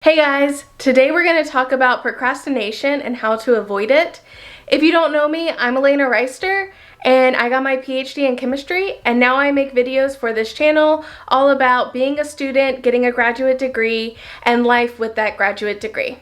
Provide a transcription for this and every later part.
Hey guys, today we're going to talk about procrastination and how to avoid it. If you don't know me, I'm Elena Reister and I got my PhD in chemistry, and now I make videos for this channel all about being a student, getting a graduate degree, and life with that graduate degree.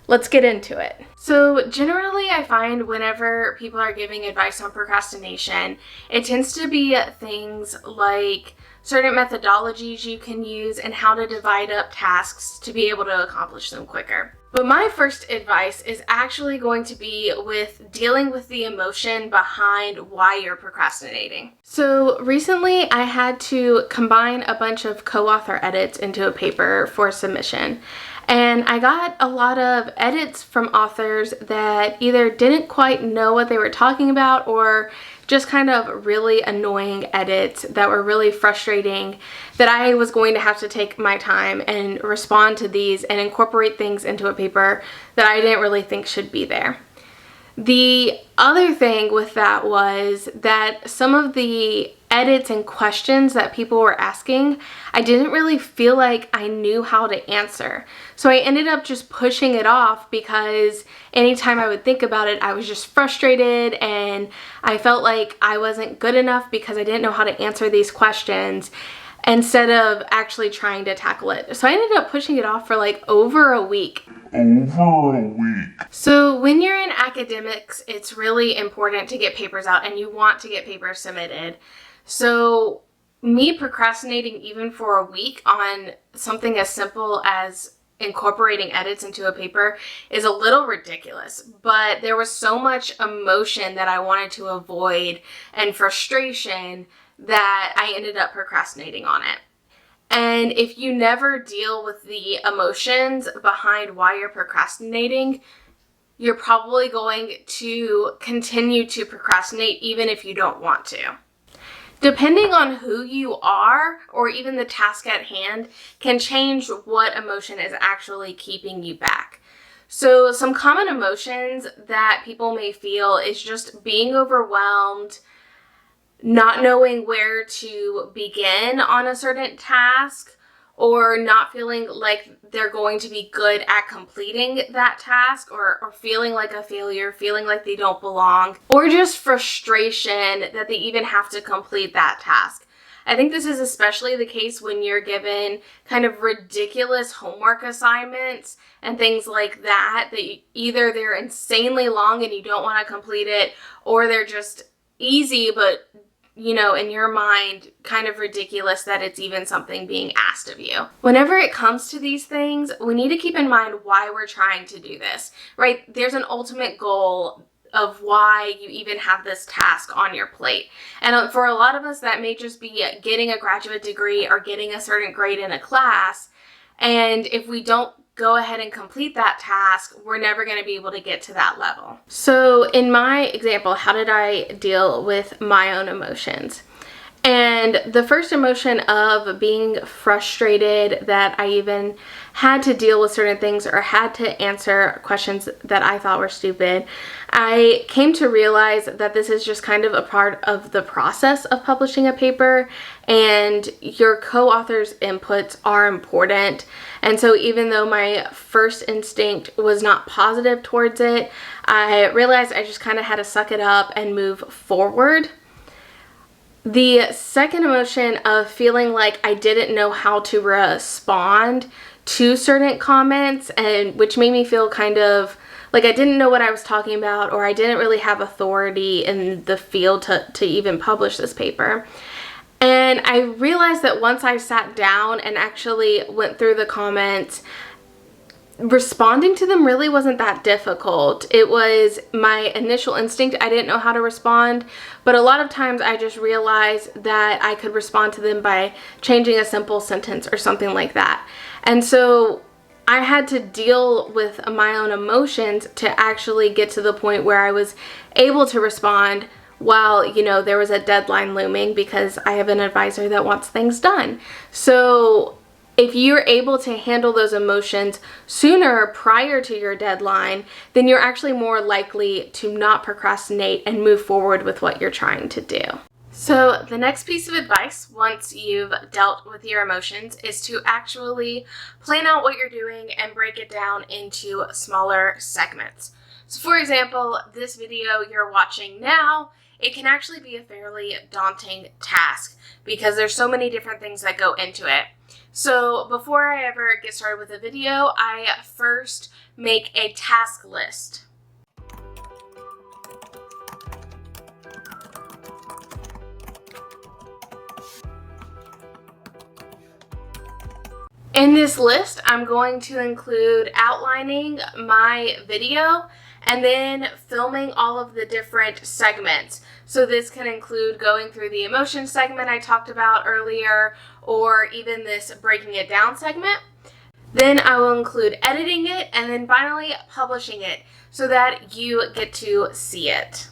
Let's get into it. So generally I find whenever people are giving advice on procrastination, it tends to be things like certain methodologies you can use and how to divide up tasks to be able to accomplish them quicker. But my first advice is actually going to be with dealing with the emotion behind why you're procrastinating. So recently I had to combine a bunch of co-author edits into a paper for submission. And I got a lot of edits from authors that either didn't quite know what they were talking about or just kind of really annoying edits that were really frustrating, that I was going to have to take my time and respond to these and incorporate things into a paper that I didn't really think should be there. The other thing with that was that some of the edits and questions that people were asking, I didn't really feel like I knew how to answer. So I ended up just pushing it off because anytime I would think about it, I was just frustrated and I felt like I wasn't good enough because I didn't know how to answer these questions instead of actually trying to tackle it. So I ended up pushing it off for like over a week. So when you're in academics, it's really important to get papers out and you want to get papers submitted. So me procrastinating even for a week on something as simple as incorporating edits into a paper is a little ridiculous, but there was so much emotion that I wanted to avoid and frustration that I ended up procrastinating on it. And if you never deal with the emotions behind why you're procrastinating, you're probably going to continue to procrastinate even if you don't want to. Depending on who you are or even the task at hand can change what emotion is actually keeping you back. So some common emotions that people may feel is just being overwhelmed, not knowing where to begin on a certain task, or not feeling like they're going to be good at completing that task, or feeling like a failure, feeling like they don't belong, or just frustration that they even have to complete that task. I think this is especially the case when you're given kind of ridiculous homework assignments and things like that, either they're insanely long and you don't want to complete it, or they're just easy but in your mind, kind of ridiculous that it's even something being asked of you. Whenever it comes to these things, we need to keep in mind why we're trying to do this, right? There's an ultimate goal of why you even have this task on your plate. And for a lot of us, that may just be getting a graduate degree or getting a certain grade in a class. And if we don't go ahead and complete that task, we're never going to be able to get to that level. So in my example, how did I deal with my own emotions? And the first emotion of being frustrated that I even had to deal with certain things or had to answer questions that I thought were stupid, I came to realize that this is just kind of a part of the process of publishing a paper, and your co-author's inputs are important. And so even though my first instinct was not positive towards it, I realized I just kind of had to suck it up and move forward. The second emotion of feeling like I didn't know how to respond to certain comments, and which made me feel kind of like I didn't know what I was talking about, or I didn't really have authority in the field to even publish this paper. And I realized that once I sat down and actually went through the comments, responding to them really wasn't that difficult. It was my initial instinct. I didn't know how to respond, but a lot of times I just realized that I could respond to them by changing a simple sentence or something like that. And so I had to deal with my own emotions to actually get to the point where I was able to respond while, there was a deadline looming, because I have an advisor that wants things done. So if you're able to handle those emotions sooner prior to your deadline, then you're actually more likely to not procrastinate and move forward with what you're trying to do. So the next piece of advice, once you've dealt with your emotions, is to actually plan out what you're doing and break it down into smaller segments. So for example, this video you're watching now, it can actually be a fairly daunting task because there's so many different things that go into it. So before I ever get started with a video, I first make a task list. In this list, I'm going to include outlining my video and then filming all of the different segments. So this can include going through the emotion segment I talked about earlier, or even this breaking it down segment. Then I will include editing it and then finally publishing it so that you get to see it.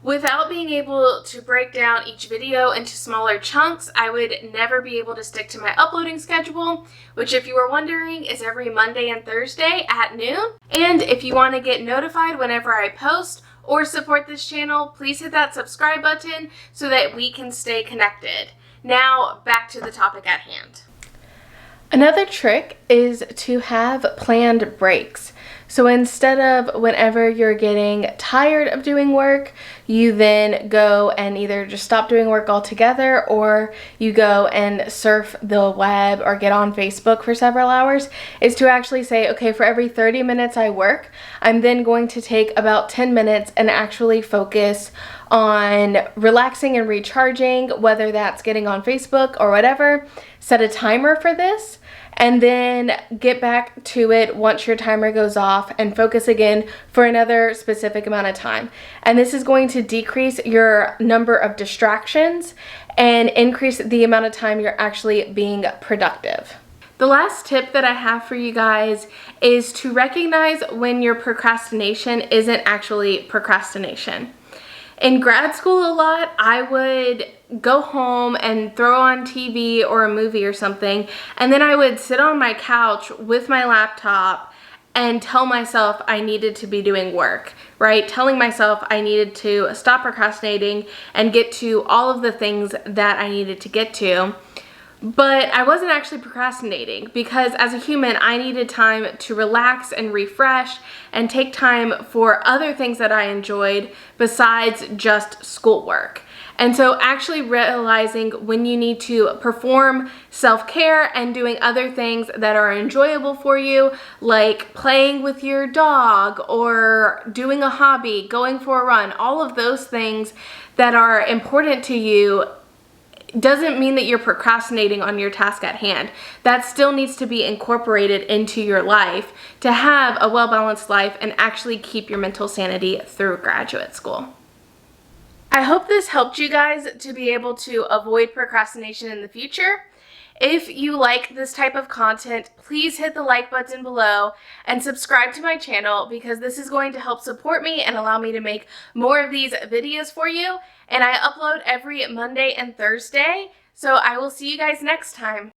Without being able to break down each video into smaller chunks, I would never be able to stick to my uploading schedule, which, if you were wondering, is every Monday and Thursday at noon. And if you want to get notified whenever I post or support this channel, please hit that subscribe button so that we can stay connected. Now, back to the topic at hand. Another trick is to have planned breaks. So instead of whenever you're getting tired of doing work, you then go and either just stop doing work altogether, or you go and surf the web or get on Facebook for several hours, is to actually say, okay, for every 30 minutes I work, I'm then going to take about 10 minutes and actually focus on relaxing and recharging, whether that's getting on Facebook or whatever. Set a timer for this, and then get back to it once your timer goes off and focus again for another specific amount of time. And this is going to decrease your number of distractions and increase the amount of time you're actually being productive. The last tip that I have for you guys is to recognize when your procrastination isn't actually procrastination. In grad school a lot, I would go home and throw on TV or a movie or something, and then I would sit on my couch with my laptop and tell myself I needed to be doing work, right? Telling myself I needed to stop procrastinating and get to all of the things that I needed to get to. But I wasn't actually procrastinating, because as a human, I needed time to relax and refresh and take time for other things that I enjoyed besides just schoolwork. And so actually realizing when you need to perform self-care and doing other things that are enjoyable for you, like playing with your dog or doing a hobby, going for a run, all of those things that are important to you, doesn't mean that you're procrastinating on your task at hand. That still needs to be incorporated into your life to have a well-balanced life and actually keep your mental sanity through graduate school. I hope this helped you guys to be able to avoid procrastination in the future. If you like this type of content, please hit the like button below and subscribe to my channel, because this is going to help support me and allow me to make more of these videos for you. And I upload every Monday and Thursday, so I will see you guys next time.